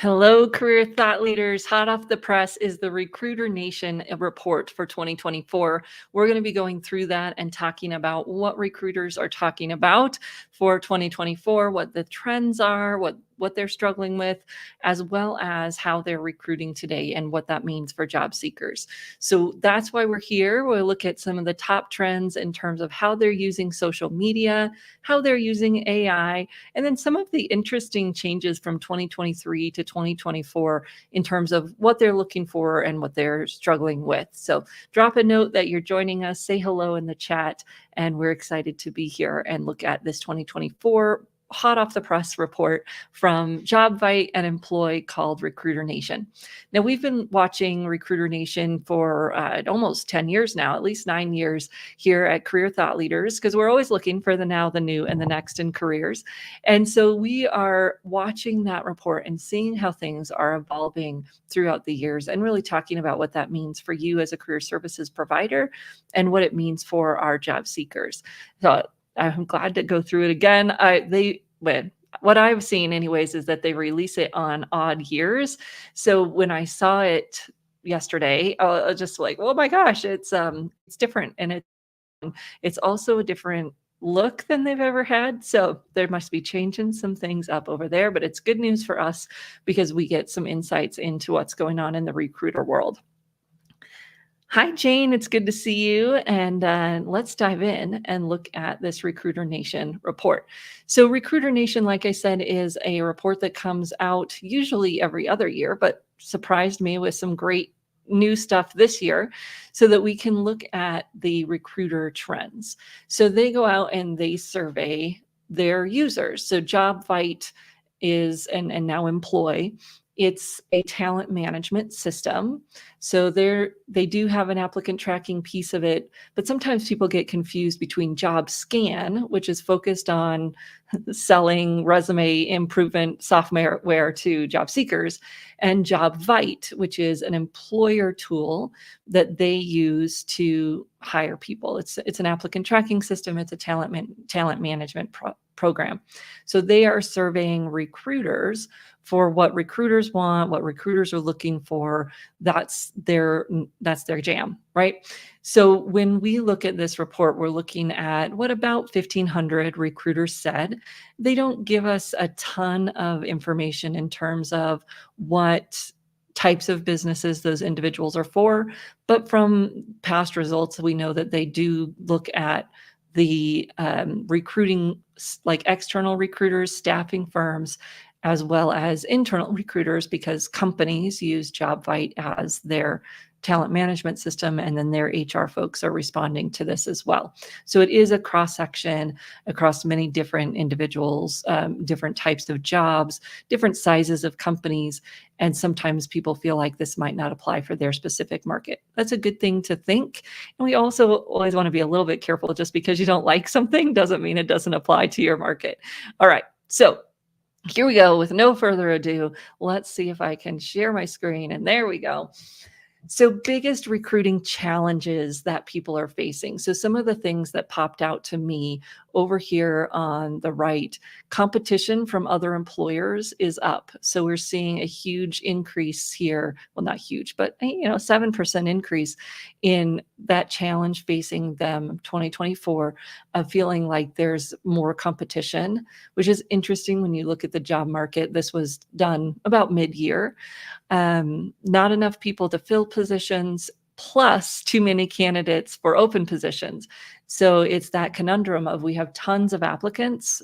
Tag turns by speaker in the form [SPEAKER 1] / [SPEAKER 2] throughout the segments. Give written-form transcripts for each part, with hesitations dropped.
[SPEAKER 1] Hello, career thought leaders. Hot off the press is the Recruiter Nation report for 2024. We're going to be going through that and talking about what recruiters are talking about for 2024, what the trends are, what they're struggling with, as well as how they're recruiting today and what that means for job seekers. So that's why we're here. We'll look at some of the top trends in terms of how they're using social media, how they're using AI, and then some of the interesting changes from 2023 to 2024 in terms of what they're looking for and what they're struggling with. So drop a note that you're joining us, say hello in the chat, and we're excited to be here and look at this 2024 hot off the press report from Jobvite, an employee called Recruiter Nation. Now, we've been watching Recruiter Nation for almost 10 years now, at least 9 years here at Career Thought Leaders, because we're always looking for the now, the new, and the next in careers. And so we are watching that report and seeing how things are evolving throughout the years and really talking about what that means for you as a career services provider and what it means for our job seekers. So I'm glad to go through it again. What I've seen anyways is that they release it on odd years. So when I saw it yesterday, I was just like, oh my gosh, it's different, and it's also a different look than they've ever had. So there must be changing some things up over there, but it's good news for us because we get some insights into what's going on in the recruiter world. Hi, Jane. It's good to see you. And let's dive in and look at this Recruiter Nation report. So Recruiter Nation, like I said, is a report that comes out usually every other year, but surprised me with some great new stuff this year so that we can look at the recruiter trends. So they go out and they survey their users. So Jobvite is, and now Employ, it's a talent management system. So they do have an applicant tracking piece of it, but sometimes people get confused between JobScan, which is focused on selling resume improvement software to job seekers, and Jobvite, which is an employer tool that they use to hire people. It's an applicant tracking system. It's a talent management program. So they are surveying recruiters for what recruiters want, what recruiters are looking for. That's their jam, right? So when we look at this report, we're looking at what about 1,500 recruiters said. They don't give us a ton of information in terms of what types of businesses those individuals are for, but from past results, we know that they do look at the recruiting, like external recruiters, staffing firms, as well as internal recruiters, because companies use Jobvite as their talent management system, and then their HR folks are responding to this as well. So it is a cross-section across many different individuals, different types of jobs, different sizes of companies, and sometimes people feel like this might not apply for their specific market. That's a good thing to think. And we also always want to be a little bit careful. Just because you don't like something doesn't mean it doesn't apply to your market. All right, so here we go. With no further ado, let's see if I can share my screen. And there we go. So biggest recruiting challenges that people are facing. So some of the things that popped out to me over here on the right, competition from other employers is up. So we're seeing a huge increase here. Well, not huge, but 7% increase in that challenge facing them 2024 of feeling like there's more competition, which is interesting when you look at the job market. This was done about mid-year. Not enough people to fill positions, plus too many candidates for open positions. So it's that conundrum of we have tons of applicants,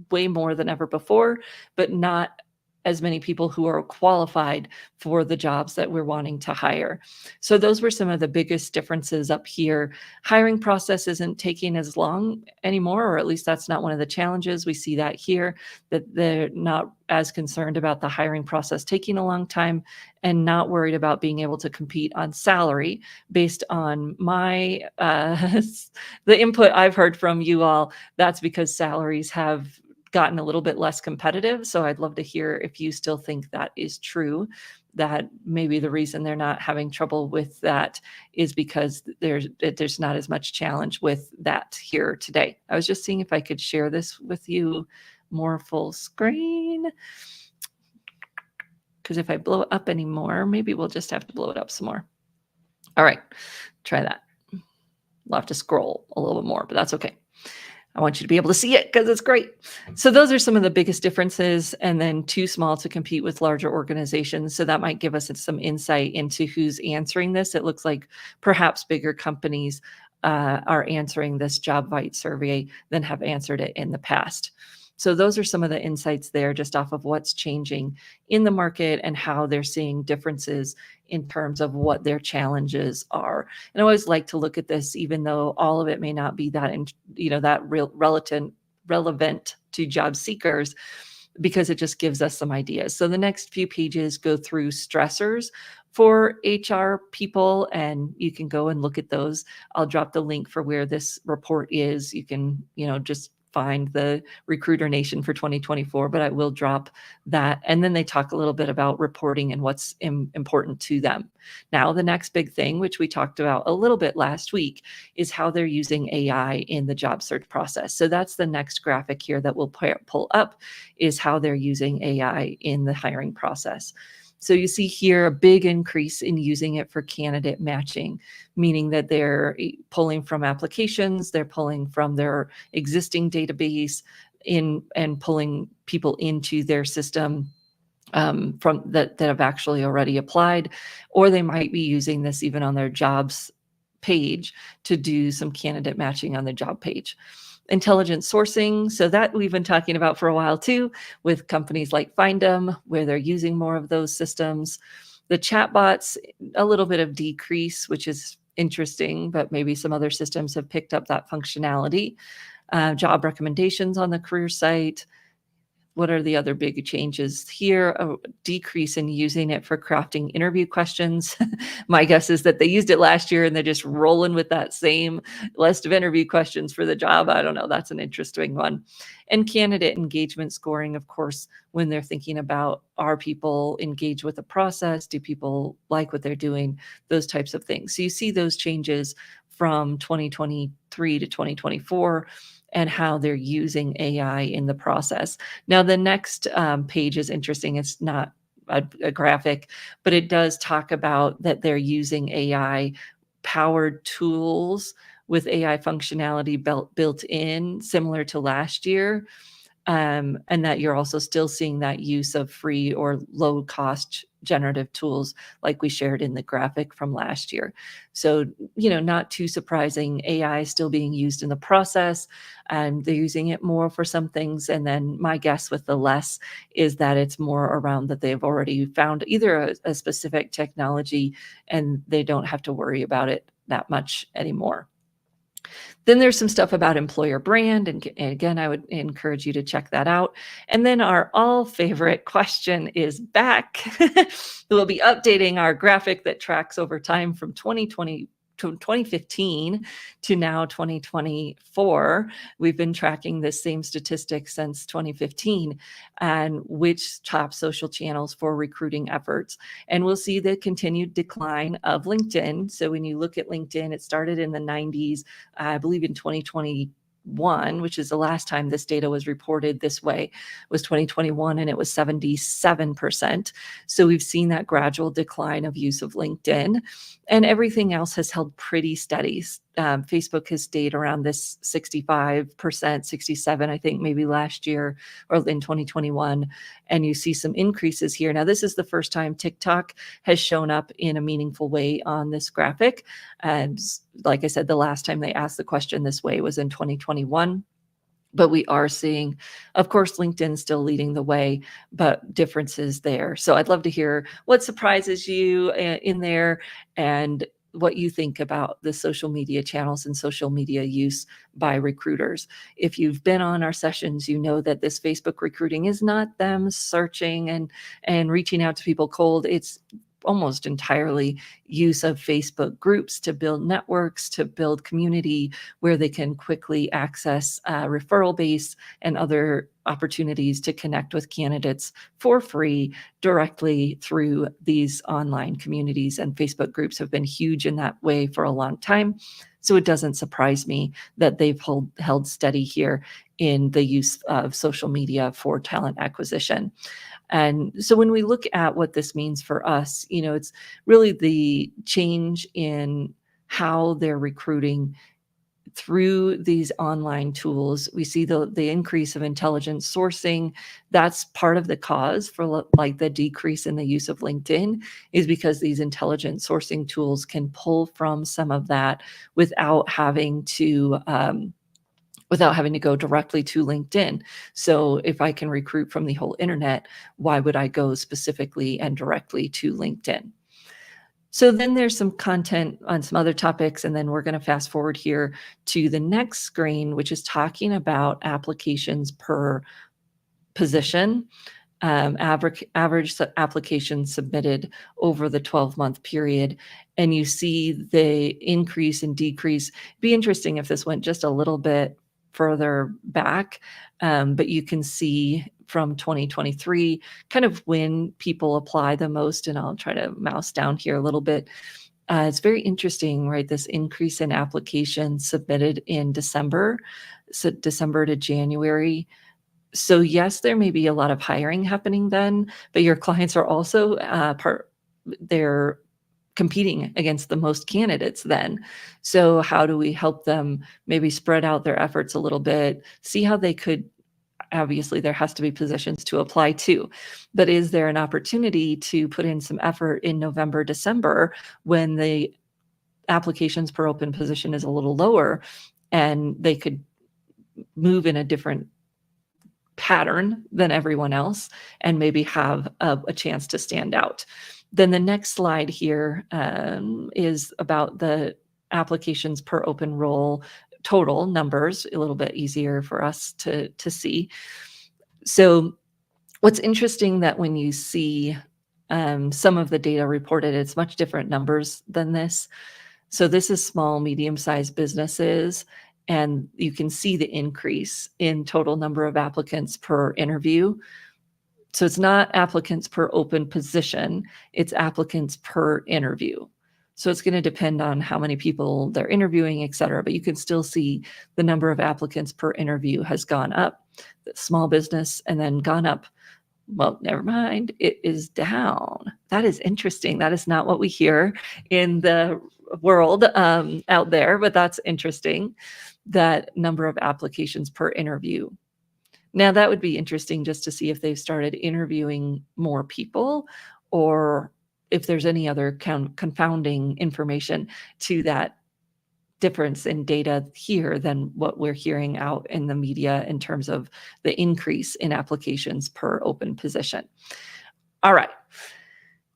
[SPEAKER 1] way more than ever before, but not as many people who are qualified for the jobs that we're wanting to hire. So those were some of the biggest differences up here. Hiring process isn't taking as long anymore, or at least that's not one of the challenges. We see that here, that they're not as concerned about the hiring process taking a long time and not worried about being able to compete on salary based on my the input I've heard from you all. That's because salaries have gotten a little bit less competitive. So I'd love to hear if you still think that is true, that maybe the reason they're not having trouble with that is because there's not as much challenge with that here today. I was just seeing if I could share this with you more full screen. because if I blow it up anymore, maybe we'll just have to blow it up some more. All right, try that. We'll have to scroll a little bit more, but that's okay. I want you to be able to see it because it's great. So those are some of the biggest differences, and then too small to compete with larger organizations. So that might give us some insight into who's answering this. It looks like perhaps bigger companies are answering this Jobvite survey than have answered it in the past. So those are some of the insights there just off of what's changing in the market and how they're seeing differences in terms of what their challenges are. And I always like to look at this, even though all of it may not be that, that relevant to job seekers, because it just gives us some ideas. So the next few pages go through stressors for HR people, and you can go and look at those. I'll drop the link for where this report is. You can, just find the Recruiter Nation for 2024, but I will drop that. And then they talk a little bit about reporting and what's important to them. Now, the next big thing, which we talked about a little bit last week, is how they're using AI in the job search process. So that's the next graphic here that we'll pull up, is how they're using AI in the hiring process. So you see here a big increase in using it for candidate matching, meaning that they're pulling from applications, they're pulling from their existing database and pulling people into their system from that have actually already applied, or they might be using this even on their jobs page to do some candidate matching on the job page. Intelligent sourcing, so that we've been talking about for a while too, with companies like Findem, where they're using more of those systems. The chatbots, a little bit of decrease, which is interesting, but maybe some other systems have picked up that functionality. Job recommendations on the career site. What are the other big changes here? A decrease in using it for crafting interview questions. My guess is that they used it last year and they're just rolling with that same list of interview questions for the job. I don't know. That's an interesting one. And candidate engagement scoring, of course, when they're thinking about, are people engaged with the process? Do people like what they're doing? Those types of things. So you see those changes from 2023 to 2024 and how they're using AI in the process. Now, the next page is interesting. It's not a graphic, but it does talk about that they're using AI powered tools with AI functionality built in, similar to last year. And that you're also still seeing that use of free or low cost generative tools like we shared in the graphic from last year. So, not too surprising, AI is still being used in the process, and they're using it more for some things. And then my guess with the less is that it's more around that they've already found either a specific technology and they don't have to worry about it that much anymore. Then there's some stuff about employer brand. And again, I would encourage you to check that out. And then our all favorite question is back. We'll be updating our graphic that tracks over time from 2020 to 2015 to now 2024. We've been tracking this same statistic since 2015 and which top social channels for recruiting efforts. And we'll see the continued decline of LinkedIn. So when you look at LinkedIn, it started in the 90s, I believe in 2021, which is the last time this data was reported this way, was 2021, and it was 77%. So we've seen that gradual decline of use of LinkedIn, and everything else has held pretty steady. Facebook has stayed around this 65%, 67, I think maybe last year or in 2021. And you see some increases here. Now, this is the first time TikTok has shown up in a meaningful way on this graphic. And like I said, the last time they asked the question this way was in 2021. But we are seeing, of course, LinkedIn still leading the way, but differences there. So I'd love to hear what surprises you in there and what you think about the social media channels and social media use by recruiters. If you've been on our sessions, you know that this Facebook recruiting is not them searching and reaching out to people cold. It's almost entirely use of Facebook groups to build networks, to build community where they can quickly access referral base and other opportunities to connect with candidates for free directly through these online communities, and Facebook groups have been huge in that way for a long time. So it doesn't surprise me that they've held steady here in the use of social media for talent acquisition. And so when we look at what this means for us, it's really the change in how they're recruiting through these online tools. We see the increase of intelligent sourcing. That's part of the cause for like the decrease in the use of LinkedIn, is because these intelligent sourcing tools can pull from some of that without having to go directly to LinkedIn. So if I can recruit from the whole internet, why would I go specifically and directly to LinkedIn? So then there's some content on some other topics, and then we're going to fast forward here to the next screen, which is talking about applications per position. Average applications submitted over the 12-month period, and you see the increase and decrease. Be interesting if this went just a little bit further back, but you can see from 2023 kind of when people apply the most, and I'll try to mouse down here a little bit. It's very interesting, right? This increase in applications submitted in December, so December to January. So yes, there may be a lot of hiring happening then, but your clients are also they're competing against the most candidates then. So how do we help them maybe spread out their efforts a little bit, see how they could, obviously there has to be positions to apply to, but is there an opportunity to put in some effort in November, December, when the applications per open position is a little lower, and they could move in a different pattern than everyone else and maybe have a chance to stand out. Then the next slide here is about the applications per open role total numbers, a little bit easier for us to see. So what's interesting that when you see some of the data reported, it's much different numbers than this. So this is small, medium-sized businesses, and you can see the increase in total number of applicants per interview. So it's not applicants per open position, it's applicants per interview. So it's going to depend on how many people they're interviewing, et cetera, but you can still see the number of applicants per interview has gone up, small business, and then gone up. Well, never mind, it is down. That is interesting. That is not what we hear in the world out there, but that's interesting, that number of applications per interview. Now, that would be interesting just to see if they've started interviewing more people, or if there's any other confounding information to that difference in data here than what we're hearing out in the media in terms of the increase in applications per open position. All right.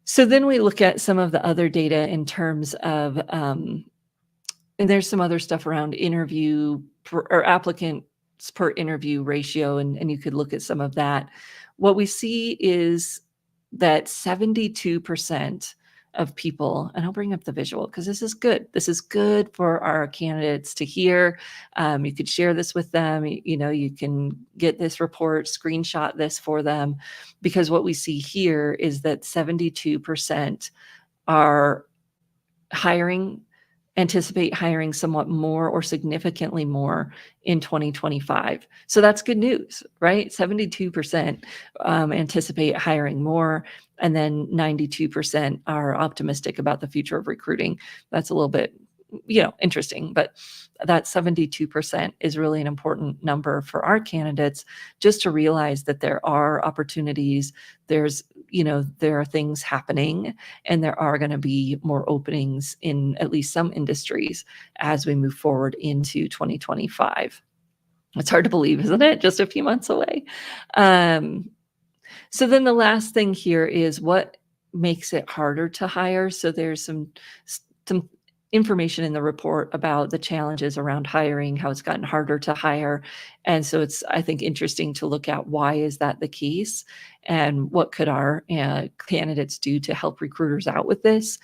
[SPEAKER 1] So then we look at some of the other data in terms of, and there's some other stuff around applicants per interview ratio, and you could look at some of that. What we see is that 72% of people, and I'll bring up the visual because this is good. This is good for our candidates to hear. You could share this with them. You can get this report, screenshot this for them, because what we see here is that 72% are anticipate hiring somewhat more or significantly more in 2025. So that's good news, right? 72% anticipate hiring more, and then 92% are optimistic about the future of recruiting. That's a little bit, interesting, but that 72% is really an important number for our candidates, just to realize that there are opportunities, there are things happening, and there are going to be more openings in at least some industries as we move forward into 2025. It's hard to believe, isn't it? Just a few months away. So then the last thing here is what makes it harder to hire. So there's some information in the report about the challenges around hiring, how it's gotten harder to hire. And so it's, I think, interesting to look at why is that the case, and what could our candidates do to help recruiters out with this.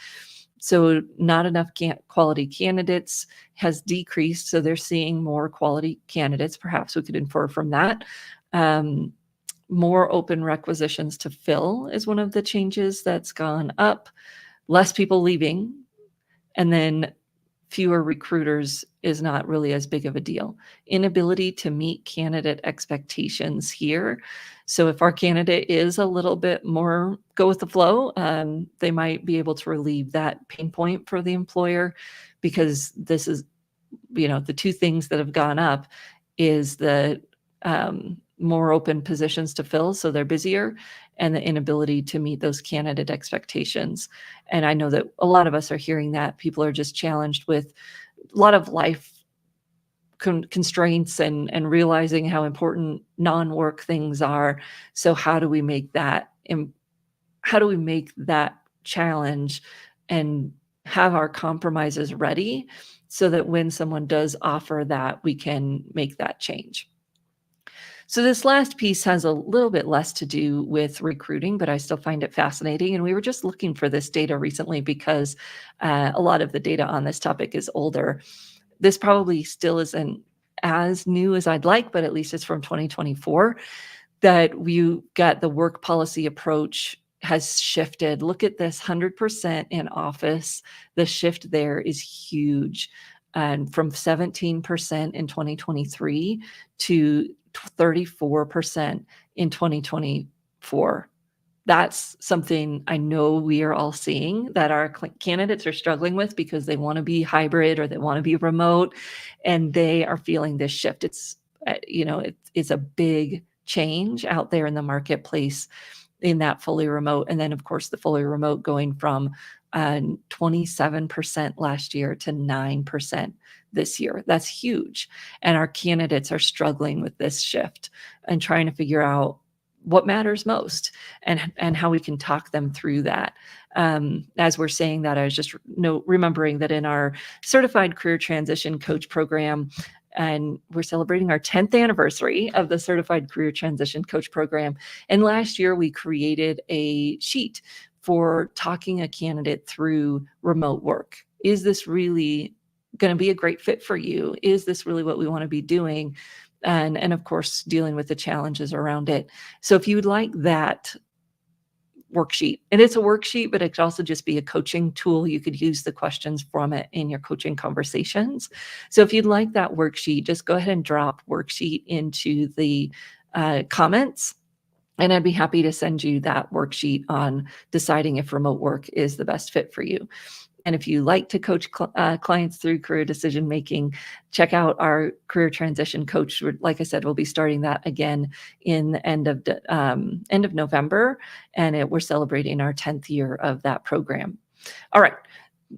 [SPEAKER 1] So not enough quality candidates has decreased. So they're seeing more quality candidates. Perhaps we could infer from that. Um, More open requisitions to fill is one of the changes that's gone up. Less people leaving, and then fewer recruiters is not really as big of a deal. Inability to meet candidate expectations here. So if our candidate is a little bit more go with the flow, they might be able to relieve that pain point for the employer, because this is, the two things that have gone up is the more open positions to fill, so they're busier, and the inability to meet those candidate expectations. And I know that a lot of us are hearing that people are just challenged with a lot of life constraints and realizing how important non-work things are. So how do we make that challenge and have our compromises ready so that when someone does offer that, we can make that change. So this last piece has a little bit less to do with recruiting, but I still find it fascinating. And we were just looking for this data recently because a lot of the data on this topic is older. This probably still isn't as new as I'd like, but at least it's from 2024, that we got the work policy approach has shifted. Look at this 100% in office. The shift there is huge. And from 17% in 2023 to 34% in 2024. That's something I know we are all seeing that our candidates are struggling with because they want to be hybrid or they want to be remote, and they are feeling this shift. It's, it's a big change out there in the marketplace in that fully remote. And then of course the fully remote going from 27% last year to 9% this year. That's huge. And our candidates are struggling with this shift and trying to figure out what matters most and how we can talk them through that. As we're saying that, I was just remembering that in our certified career transition coach program, and we're celebrating our 10th anniversary of the certified career transition coach program. And last year we created a sheet for talking a candidate through remote work. Is this really going to be a great fit for you? Is this really what we want to be doing? And of course, dealing with the challenges around it. So if you would like that worksheet, and it's a worksheet, but it could also just be a coaching tool. You could use the questions from it in your coaching conversations. So if you'd like that worksheet, just go ahead and drop worksheet into the comments. And I'd be happy to send you that worksheet on deciding if remote work is the best fit for you. And if you like to coach clients through career decision making, check out our career transition coach. Like I said, we'll be starting that again in the end of November, and we're celebrating our 10th year of that program. All right,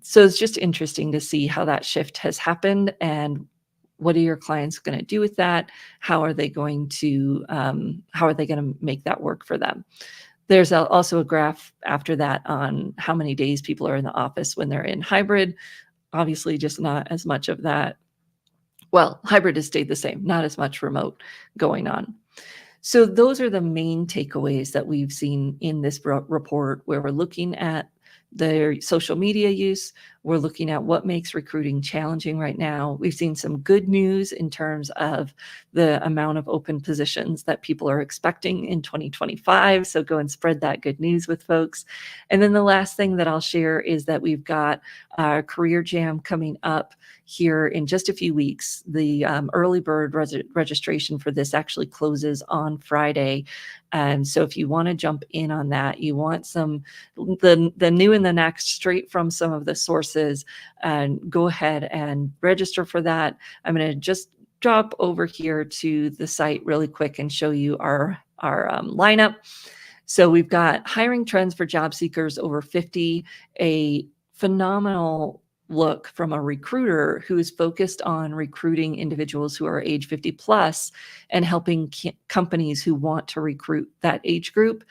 [SPEAKER 1] so it's just interesting to see how that shift has happened, and what are your clients going to do with that? How are they going to make that work for them? There's also a graph after that on how many days people are in the office when they're in hybrid. Obviously, just not as much of that. Well, hybrid has stayed the same, not as much remote going on. So those are the main takeaways that we've seen in this report, where we're looking at their social media use. We're looking at what makes recruiting challenging right now. We've seen some good news in terms of the amount of open positions that people are expecting in 2025. So go and spread that good news with folks. And then the last thing that I'll share is that we've got our Career Jam coming up here in just a few weeks. The early bird registration for this actually closes on Friday. So if you want to jump in on that, you want the new and the next straight from some of the sources, and go ahead and register for that. I'm going to just drop over here to the site really quick and show you our lineup. So we've got hiring trends for job seekers over 50, a phenomenal look from a recruiter who is focused on recruiting individuals who are age 50 plus and helping companies who want to recruit that age group.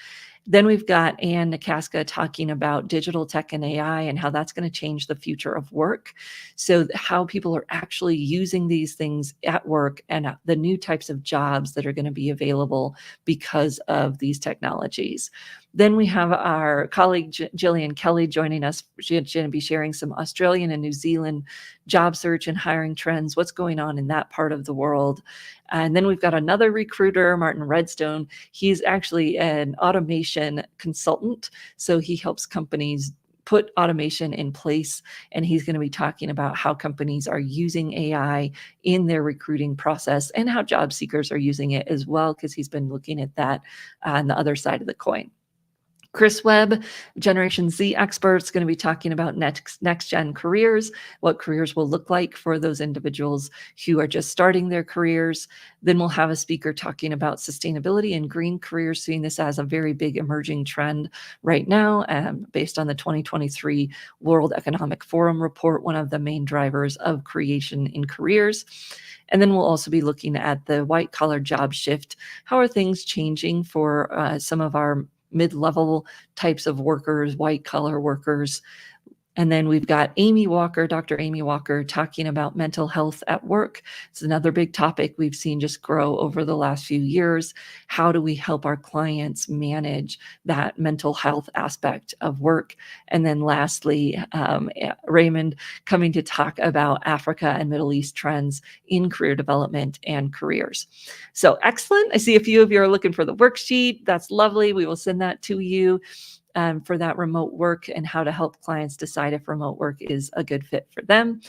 [SPEAKER 1] Then we've got Ann Nakaska talking about digital tech and AI and how that's going to change the future of work. So how people are actually using these things at work and the new types of jobs that are going to be available because of these technologies. Then we have our colleague Jillian Kelly joining us. She's going to be sharing some Australian and New Zealand job search and hiring trends, what's going on in that part of the world. And then we've got another recruiter, Martin Redstone. He's actually an automation consultant. So he helps companies put automation in place, and he's going to be talking about how companies are using AI in their recruiting process and how job seekers are using it as well, because he's been looking at that on the other side of the coin. Chris Webb, Generation Z expert, is going to be talking about next gen careers, what careers will look like for those individuals who are just starting their careers. Then we'll have a speaker talking about sustainability and green careers, seeing this as a very big emerging trend right now, based on the 2023 World Economic Forum report, one of the main drivers of creation in careers. And then we'll also be looking at the white collar job shift. How are things changing for some of our mid-level types of workers, white collar workers? And then we've got Amy Walker, Dr. Amy Walker, talking about mental health at work. It's another big topic we've seen just grow over the last few years. How do we help our clients manage that mental health aspect of work? And then lastly, Raymond coming to talk about Africa and Middle East trends in career development and careers. So excellent. I see a few of you are looking for the worksheet. That's lovely. We will send that to you. For that remote work and how to help clients decide if remote work is a good fit for them.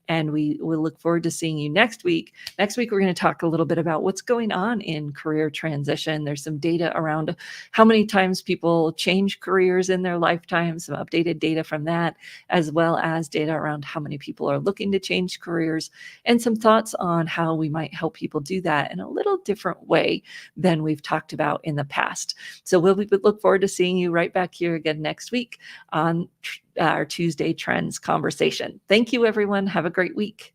[SPEAKER 1] And we will look forward to seeing you next week. Next week, we're going to talk a little bit about what's going on in career transition. There's some data around how many times people change careers in their lifetime, some updated data from that, as well as data around how many people are looking to change careers, and some thoughts on how we might help people do that in a little different way than we've talked about in the past. So we'll look forward to seeing you right back here again next week on our Tuesday Trends conversation. Thank you, everyone. Have a great week.